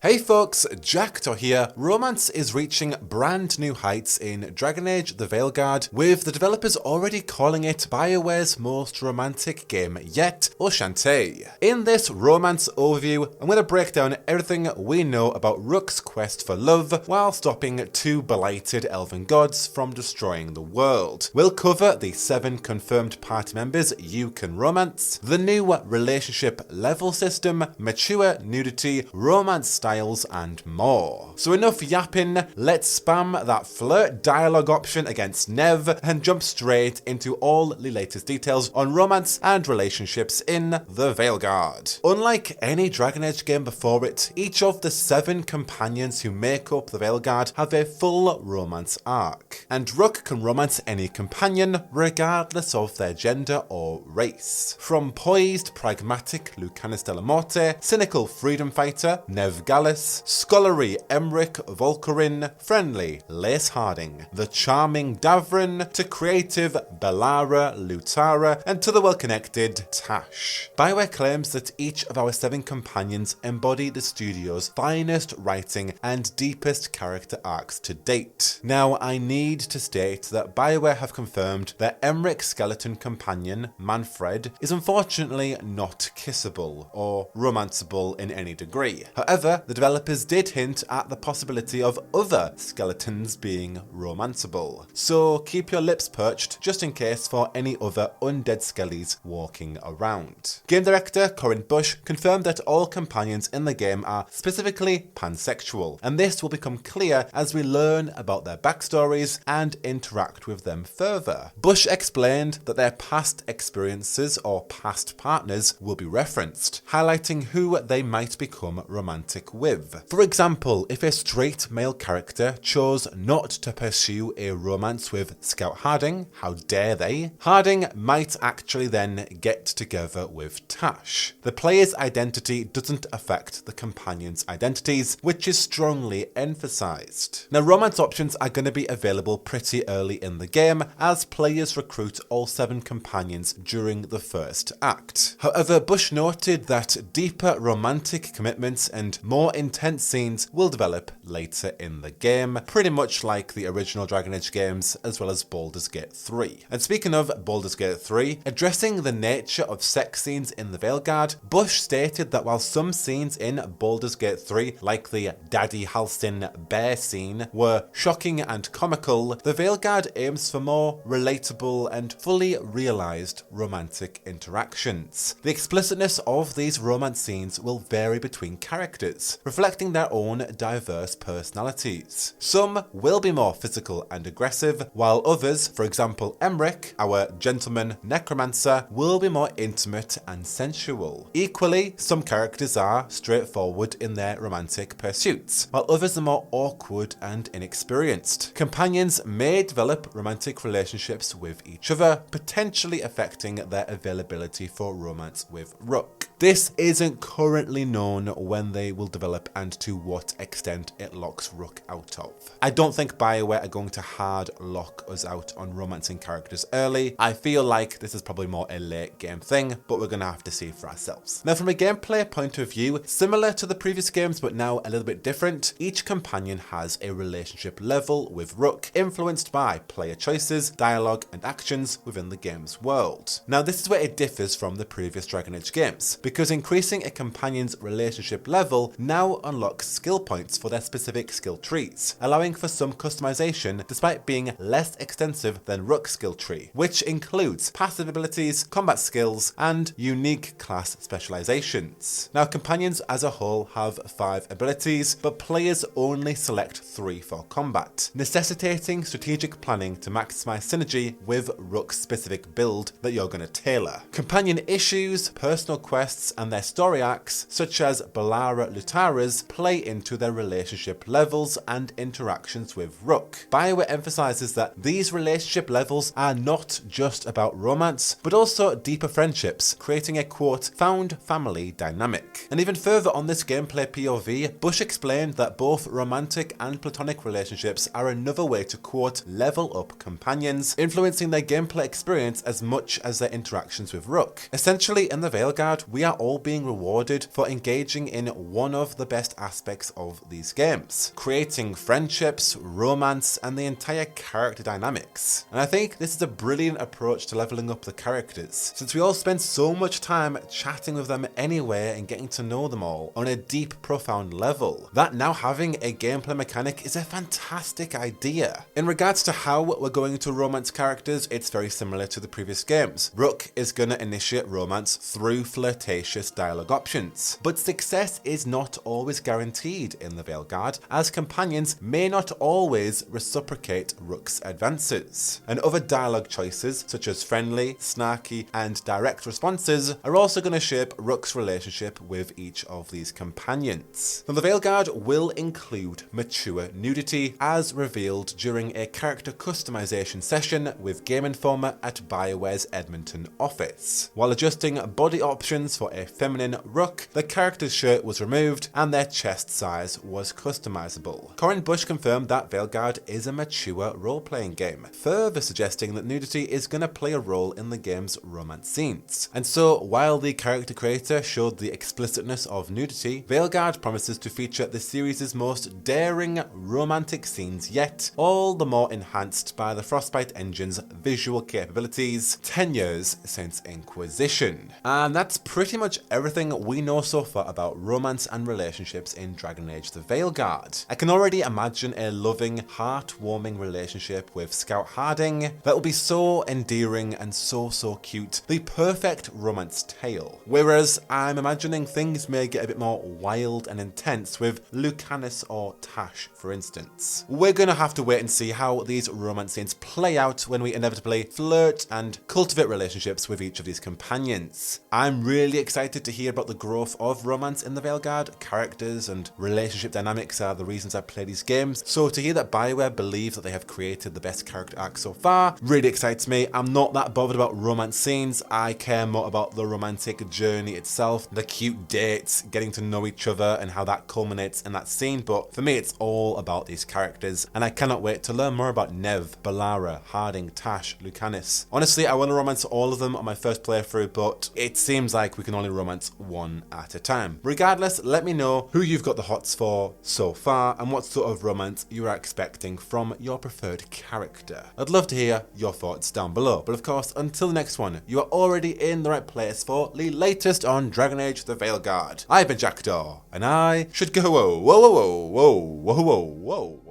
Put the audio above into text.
Hey folks, Jackdaw here. Romance is reaching brand new heights in Dragon Age the Veilguard, with the developers already calling it BioWare's most romantic game yet, Enchantè. In this romance overview, I'm going to break down everything we know about Rook's quest for love while stopping two blighted elven gods from destroying the world. We'll cover the 7 confirmed party members you can romance, the new relationship level system, mature nudity, romance styles, and more. So enough yapping, let's spam that flirt dialogue option against Nev and jump straight into all the latest details on romance and relationships in the Veilguard. Unlike any Dragon Age game before it, each of the 7 companions who make up the Veilguard have a full romance arc, and Rook can romance any companion regardless of their gender or race. From poised, pragmatic Lucanus de la Morte, cynical freedom fighter Nev Gallus, scholarly Emmerich Volcarin, friendly Lace Harding, the charming Davrin, to creative Bellara Lutara, and to the well-connected Tash. BioWare claims that each of our 7 companions embody the studio's finest writing and deepest character arcs to date. Now, I need to state that BioWare have confirmed that Emmerich's skeleton companion, Manfred, is unfortunately not kissable or romanceable in any degree. However, the developers did hint at the possibility of other skeletons being romanceable, so keep your lips perched just in case for any other undead skellies walking around. Game director Corinne Bush confirmed that all companions in the game are specifically pansexual, and this will become clear as we learn about their backstories and interact with them further. Bush explained that their past experiences or past partners will be referenced, highlighting who they might become romantic with. For example, if a straight male character chose not to pursue a romance with Scout Harding, how dare they? Harding might actually then get together with Tash. The player's identity doesn't affect the companions' identities, which is strongly emphasized. Now, romance options are going to be available pretty early in the game as players recruit all 7 companions during the first act. However, Bush noted that deeper romantic commitments and more intense scenes will develop later in the game, pretty much like the original Dragon Age games as well as Baldur's Gate 3. And speaking of Baldur's Gate 3, addressing the nature of sex scenes in the Veilguard, Bush stated that while some scenes in Baldur's Gate 3, like the Daddy Halcyon bear scene, were shocking and comical, the Veilguard aims for more relatable and fully realised romantic interactions. The explicitness of these romance scenes will vary between characters, reflecting their own diverse personalities. Some will be more physical and aggressive, while others, for example Emmerich, our gentleman necromancer, will be more intimate and sensual. Equally, some characters are straightforward in their romantic pursuits, while others are more awkward and inexperienced. Companions may develop romantic relationships with each other, potentially affecting their availability for romance with Rook. This isn't currently known when they will develop and to what extent it locks Rook out of. I don't think BioWare are going to hard lock us out on romancing characters early. I feel like this is probably more a late game thing, but we're going to have to see for ourselves. Now, from a gameplay point of view, similar to the previous games but now a little bit different, each companion has a relationship level with Rook, influenced by player choices, dialogue, and actions within the game's world. Now, this is where it differs from the previous Dragon Age games, because increasing a companion's relationship level now unlocks skill points for their specific skill trees, allowing for some customization despite being less extensive than Rook's skill tree, which includes passive abilities, combat skills, and unique class specializations. Now, companions as a whole have 5 abilities, but players only select 3 for combat, necessitating strategic planning to maximize synergy with Rook's specific build that you're going to tailor. Companion issues, personal quests, and their story arcs, such as Bellara Lutara's, play into their relationship levels and interactions with Rook. BioWare emphasizes that these relationship levels are not just about romance, but also deeper friendships, creating a quote, found family dynamic. And even further on this gameplay POV, Bush explained that both romantic and platonic relationships are another way to quote, level up companions, influencing their gameplay experience as much as their interactions with Rook. Essentially, in the Veilguard, we are are all being rewarded for engaging in one of the best aspects of these games, creating friendships, romance, and the entire character dynamics. And I think this is a brilliant approach to leveling up the characters, since we all spend so much time chatting with them anyway and getting to know them all on a deep, profound level, that now having a gameplay mechanic is a fantastic idea. In regards to how we're going to romance characters, it's very similar to the previous games. Rook is going to initiate romance through flirtatious dialogue options, but success is not always guaranteed in the Veilguard, as companions may not always reciprocate Rook's advances. And other dialogue choices, such as friendly, snarky, and direct responses, are also going to shape Rook's relationship with each of these companions. Now, the Veilguard will include mature nudity, as revealed during a character customization session with Game Informer at BioWare's Edmonton office. While adjusting body options for a feminine Rook, the character's shirt was removed and their chest size was customizable. Corin Bush confirmed that Veilguard is a mature role-playing game, further suggesting that nudity is going to play a role in the game's romance scenes. And so, while the character creator showed the explicitness of nudity, Veilguard promises to feature the series' most daring romantic scenes yet, all the more enhanced by the Frostbite engine's visual capabilities 10 years since Inquisition. And that's pretty much everything we know so far about romance and relationships in Dragon Age the Veilguard. I can already imagine a loving, heartwarming relationship with Scout Harding that will be so endearing and so cute. The perfect romance tale. Whereas I'm imagining things may get a bit more wild and intense with Lucanus or Tash, for instance. We're gonna have to wait and see how these romance scenes play out when we inevitably flirt and cultivate relationships with each of these companions. I'm really excited to hear about the growth of romance in the Veilguard. Characters and relationship dynamics are the reasons I play these games, so to hear that BioWare believes that they have created the best character arc so far really excites me. I'm not that bothered about romance scenes, I care more about the romantic journey itself, the cute dates, getting to know each other and how that culminates in that scene, but for me it's all about these characters, and I cannot wait to learn more about Nev, Balara, Harding, Tash, Lucanus. Honestly, I want to romance all of them on my first playthrough, but it seems like we can only romance one at a time. Regardless, let me know who you've got the hots for so far and what sort of romance you are expecting from your preferred character. I'd love to hear your thoughts down below, but of course, until the next one, you are already in the right place for the latest on Dragon Age the Veilguard. I've been Jackdaw, and I should go whoa, whoa, whoa, whoa, whoa, whoa, whoa, whoa.